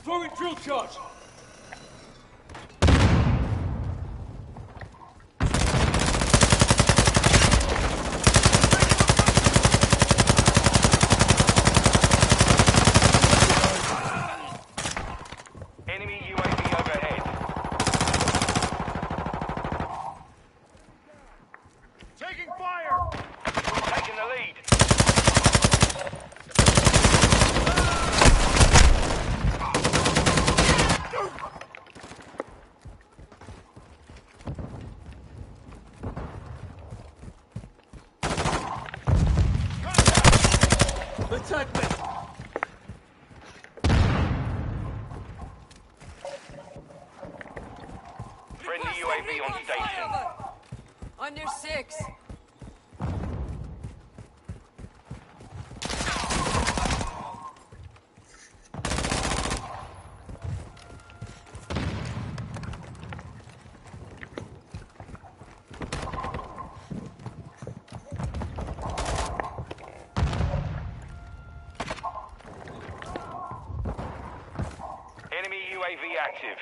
Throwing drill charge. Enemy UAV overhead. Taking fire! We've taken the lead. Attack me. Friendly UAV on station. On your 6. Enemy UAV active.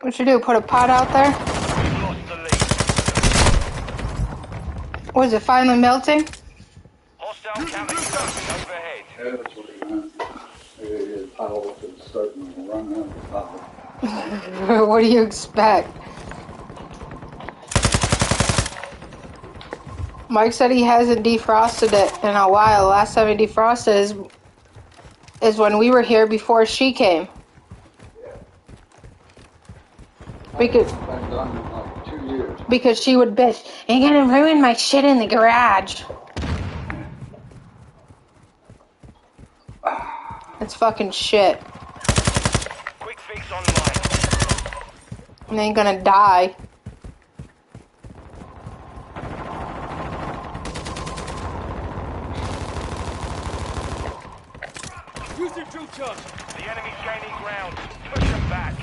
What you do? Put a pot out there? We've lost the lead. Was it finally melting? Hostile counter UAV overhead. Yeah, that's what he meant. His power is starting to run out of power. What do you expect? Mike said he hasn't defrosted it in a while. Last time he defrosted is when we were here before she came. Because Been done in like 2 years. because she would bitch, "You're gonna ruin my shit in the garage." It's fucking shit. Quick fix online. And then you're gonna die. Using drill charge. The enemy's gaining ground. Push them back.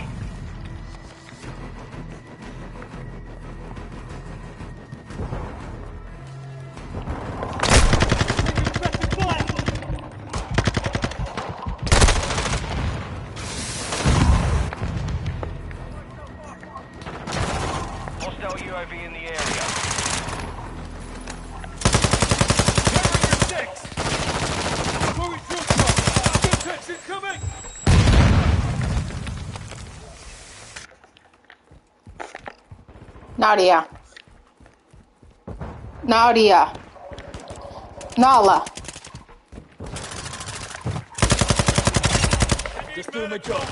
Hostile UAV in the area. Throwing drill charge. Impact incoming. Nadia. Nadia. Nala. Just doing my job.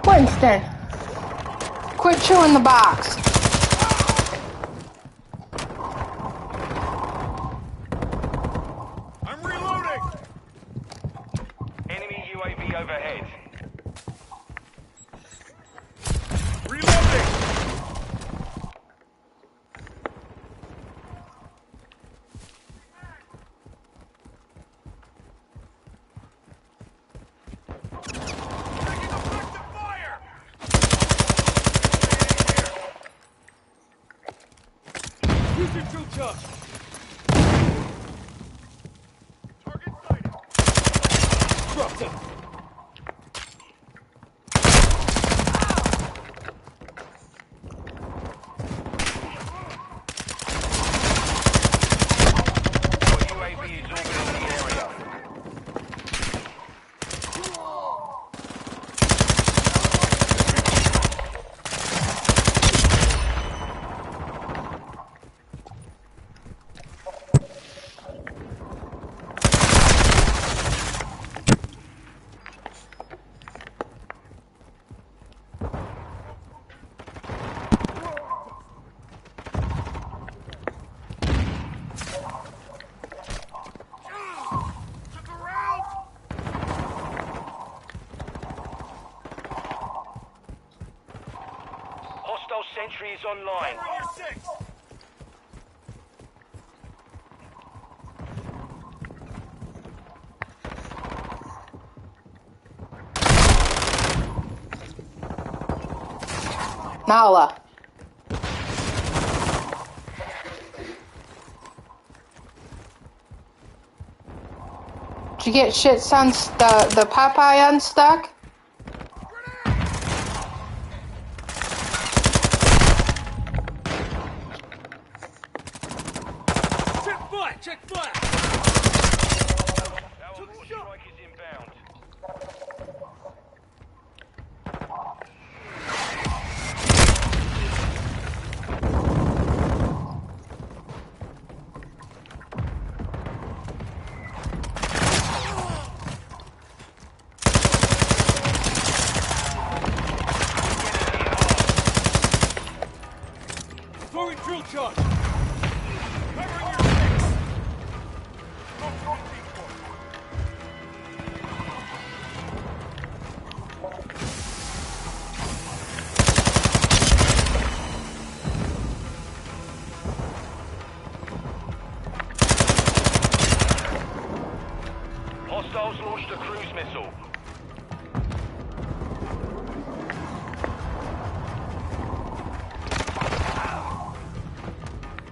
Winston. Quit chewing the box. I'm reloading! Enemy UAV overhead. Reloading! Taking effective fire! Using drill charge. Target sighted. Dropped it. Your UAV is orbiting the area. Entry is online. Nala. Did you get shit son's the Popeye unstuck? Check fire! Check fire! Our launch strike is inbound. Throwing drill charge! Covering your six! Hostiles launched a cruise missile.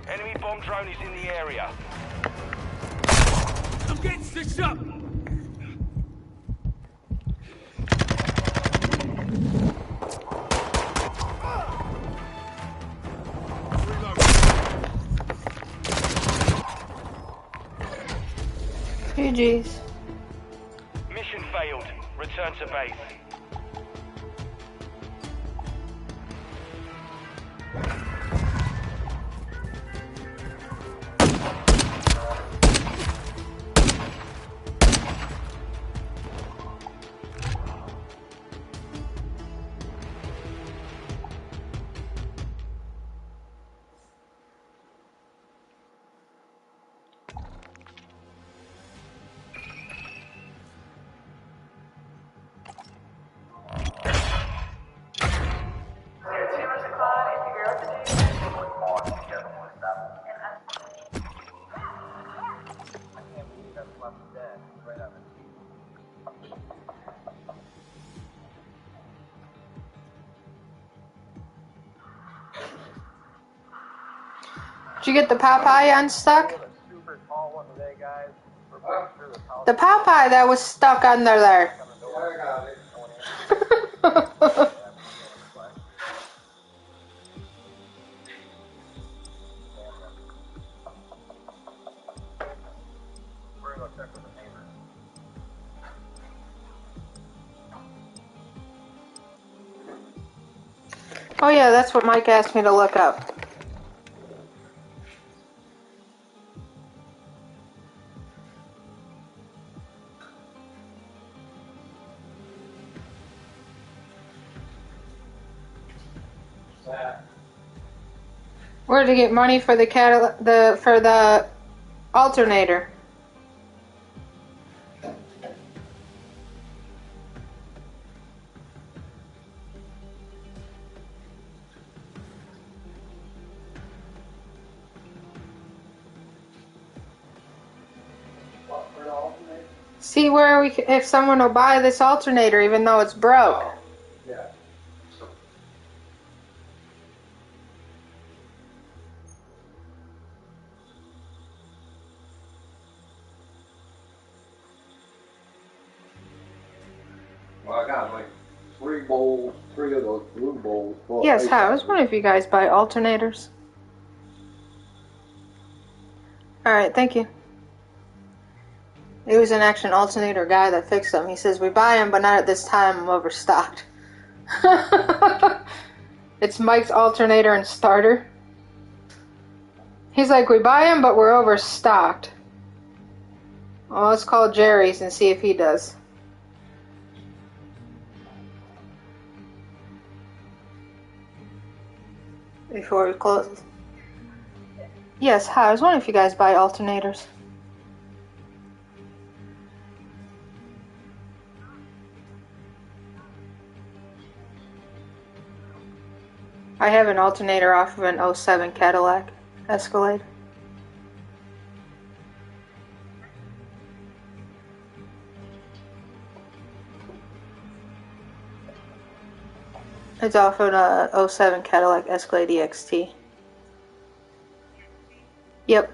Enemy bomb drone is in the area. I'm getting stitched up! GG's. Mission failed. Return to base. Did you get the Popeye unstuck? The Popeye that was stuck under there. Yeah, I got it. We're gonna go check with the neighbors. Oh yeah, that's what Mike asked me to look up. Where to get money for the alternator? See where if someone will buy this alternator even though it's broke. Yeah. Well, I got like 3 bowls, 3 of those blue bowls. Full of Yes, ice hi. I was cream. wondering if you guys buy alternators. Alright, thank you. It was an action alternator guy that fixed them. He says, we buy them, but not at this time. I'm overstocked. It's Mike's alternator and starter. He's like, we buy them, but we're overstocked. Well, let's call Jerry's and see if he does. Before we close. Yes, hi. I was wondering if you guys buy alternators. I have an alternator off of an '07 Cadillac Escalade. It's off of a '07 Cadillac Escalade EXT. Yep.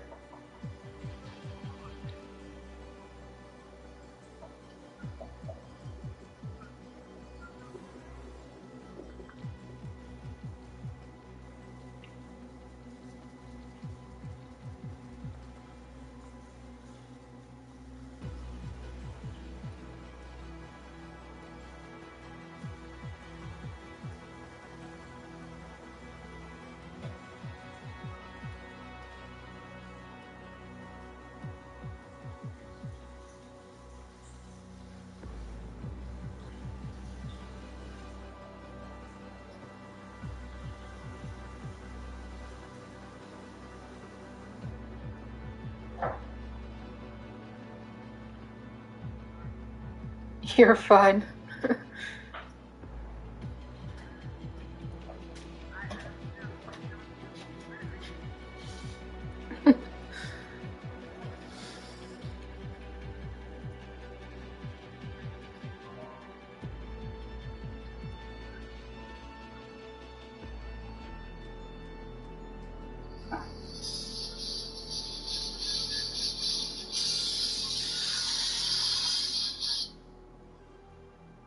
You're fine.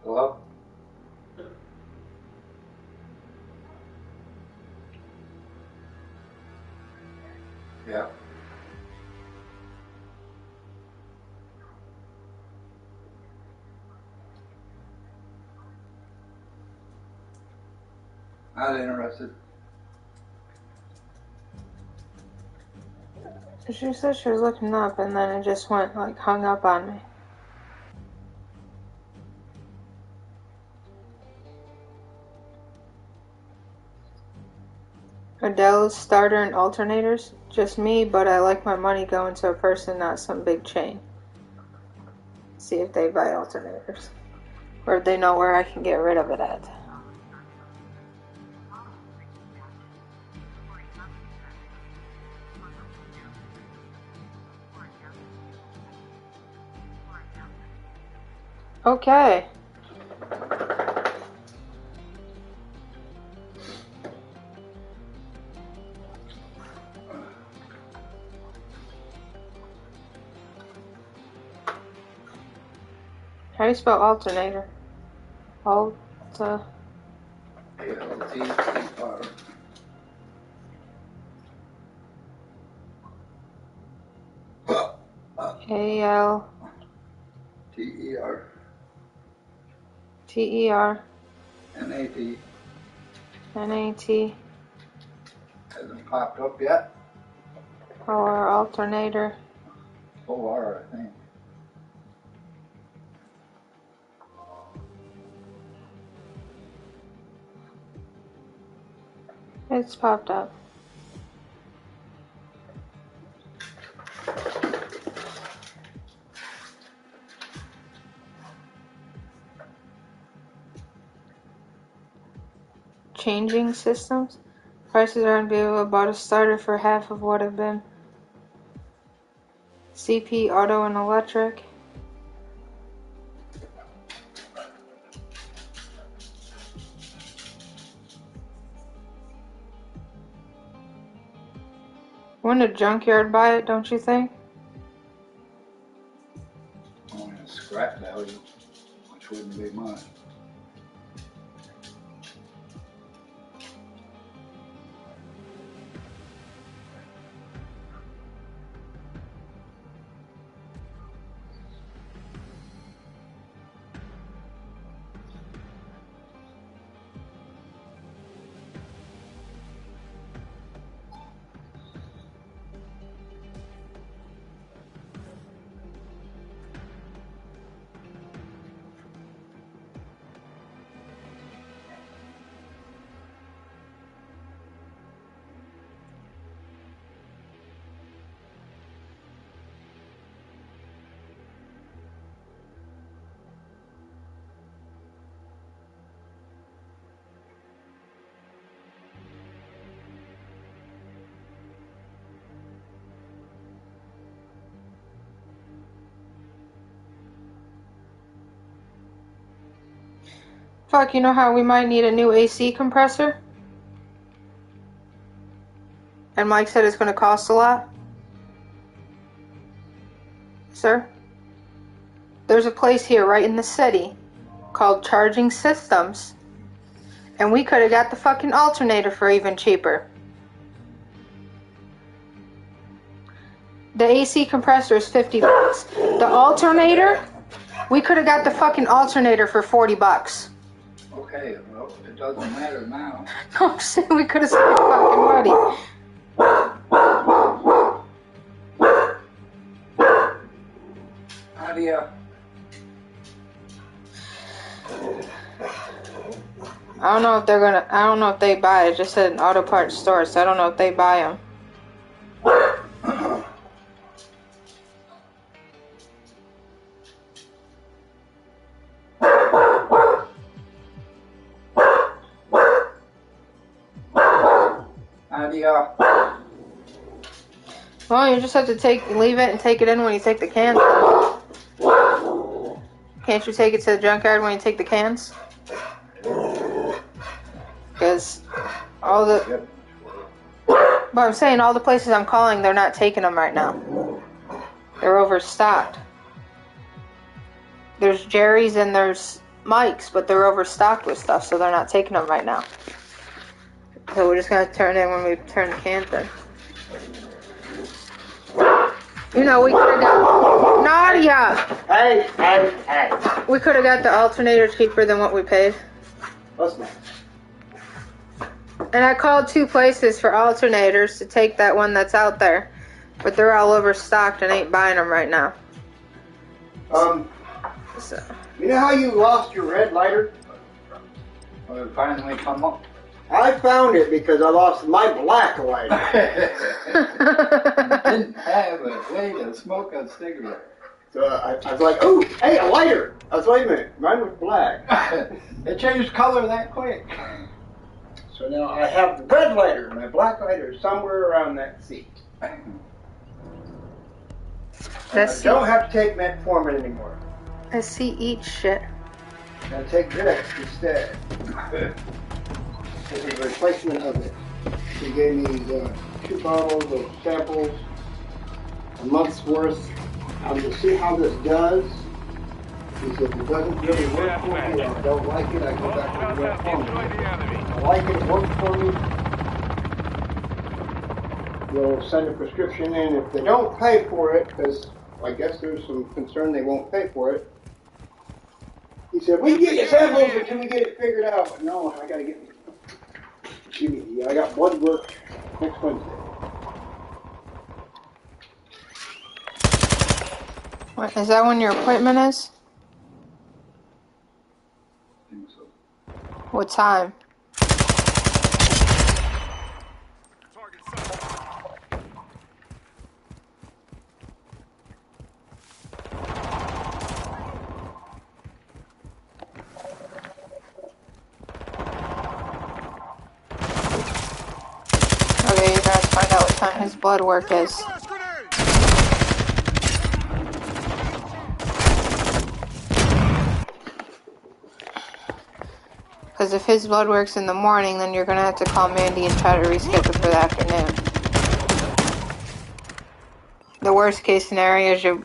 Hello? Yeah. Not interested. She said she was looking up and then it just went like hung up on me. Adele's starter and alternators? Just me, but I like my money going to a person, not some big chain. See if they buy alternators. Or if they know where I can get rid of it at. Okay. How do you spell alternator? Alta. A-L-T-E-R. A-L. T-E-R. T-E-R. N-A-T. N-A-T. Hasn't popped up yet. Or alternator. O-R, I think. It's popped up. Changing systems? Prices aren't be able to buy a starter for half of what have been. CP, auto, and electric. Wouldn't a junkyard buy it, don't you think? Only a scrap value, which wouldn't be much. Fuck, you know how we might need a new AC compressor? And Mike said it's going to cost a lot? Sir? There's a place here right in the city called Charging Systems. And we could have got the fucking alternator for even cheaper. The AC compressor is $50. The alternator, we could have got the fucking alternator for $40. Okay, well, it doesn't matter now. I'm saying we could have saved fucking money. How do you... I don't know if they're gonna. I don't know if they buy it. It just said an auto parts store, so I don't know if they buy them. How do you... Well, you just have to leave it and take it in when you take the cans. Can't you take it to the junkyard when you take the cans? Because all the... But I'm saying all the places I'm calling, they're not taking them right now. They're overstocked. There's Jerry's and there's Mike's, but they're overstocked with stuff, so they're not taking them right now. So we're just going to turn in when we turn the cans in. You know, we could have got... Nadia! Hey. We could have got the alternator cheaper than what we paid. What's next? And I called 2 places for alternators to take that one that's out there. But they're all overstocked and ain't buying them right now. So. You know how you lost your red lighter? Well, it finally come up. I found it because I lost my black lighter. Didn't have a way to smoke a cigarette. So I was like, oh, hey, a lighter. I was, wait a minute, mine was black. It changed color that quick. So now I have the red lighter. My black lighter is somewhere around that seat. I don't have to take metformin anymore. That seat eats shit. I take this instead. This is a replacement of it. She gave me 2 bottles of samples, a month's worth. I'm going to see how this does. He said if it doesn't really work for me, or I don't like it, I go back to the metformin. I like it, it works for me. We'll send a prescription in. If they don't pay for it, because I guess there's some concern they won't pay for it, he said, we can get you samples until we get it figured out. But no, I got to get... I got blood work next Wednesday. What, is that when your appointment is? I think so. What time? Okay, you're gonna have to find out what time his blood work is. Because if his blood work's in the morning, then you're gonna have to call Mandy and try to reschedule for the afternoon. The worst case scenario is your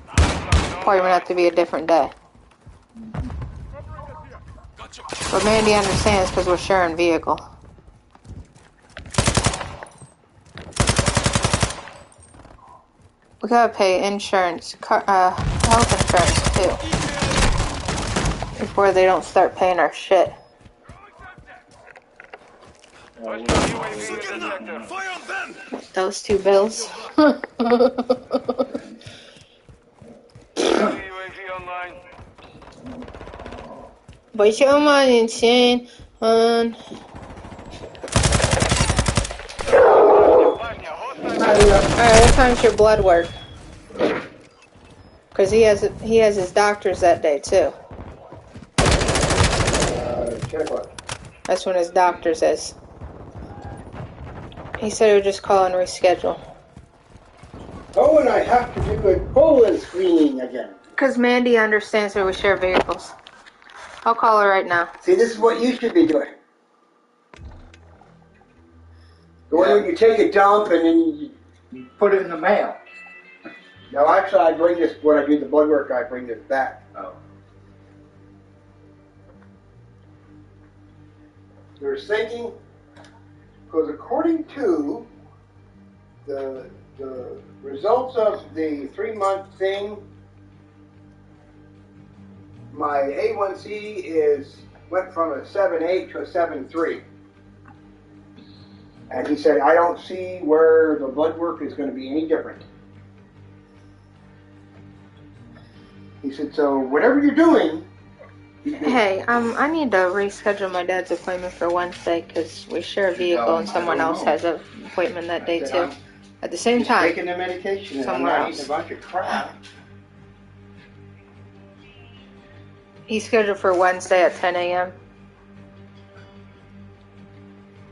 appointment have to be a different day. But Mandy understands because we're sharing vehicle. We gotta pay insurance, health insurance too, before they don't start paying our shit. Those 2 bills. But your money chain on. Alright, what time's your blood work? Because he has his doctor's that day too. Check what? That's when his doctor's is. He said he would just call and reschedule. Oh, and I have to do a colon screening again. Because Mandy understands that we share vehicles. I'll call her right now. See, this is what you should be doing. The one where you take a dump and then You put it in the mail. No, actually, I bring this, when I do the blood work, I bring this back. Oh. They're thinking, because according to the results of the 3-month thing, my A1C went from a 7.8 to a 7.3. And he said, I don't see where the blood work is going to be any different. He said, so whatever you're doing. Hey, I need to reschedule my dad's appointment for Wednesday because we share a vehicle and someone else has an appointment that day too. At the same time. Taking the medication and I'm somewhere not else. eating a bunch of crap. He's scheduled for Wednesday at 10 a.m.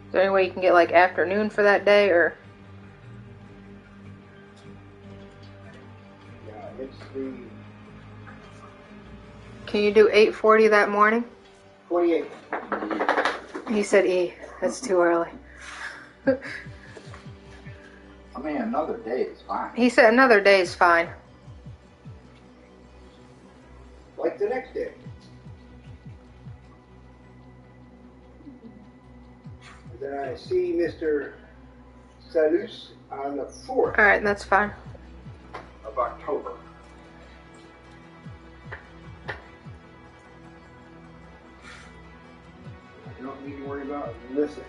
Is there any way you can get like afternoon for that day or? Yeah, it's the Can you do 8:40 that morning? 28. He said E. That's too early. I mean, another day is fine. He said another day is fine. Like the next day. And then I see Mr. Salus on the 4th Alright, that's fine. of October. You don't need to worry about listening.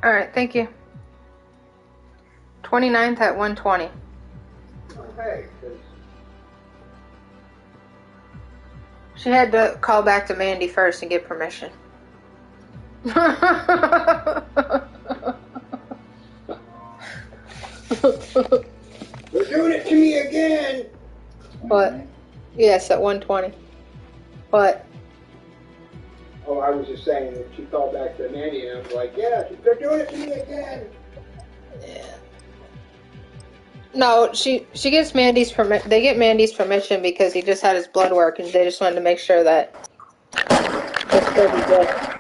Alright, thank you. 29th at 1:20. Okay, 'cause She had to call back to Mandy first and get permission. they're doing it to me again. What? Yes, at 1:20. What? Oh, I was just saying that she called back to Mandy and I was like, yeah, they're doing it to me again. Yeah. No, she gets Mandy's permission. They get Mandy's permission because he just had his blood work and they just wanted to make sure that it's still be good.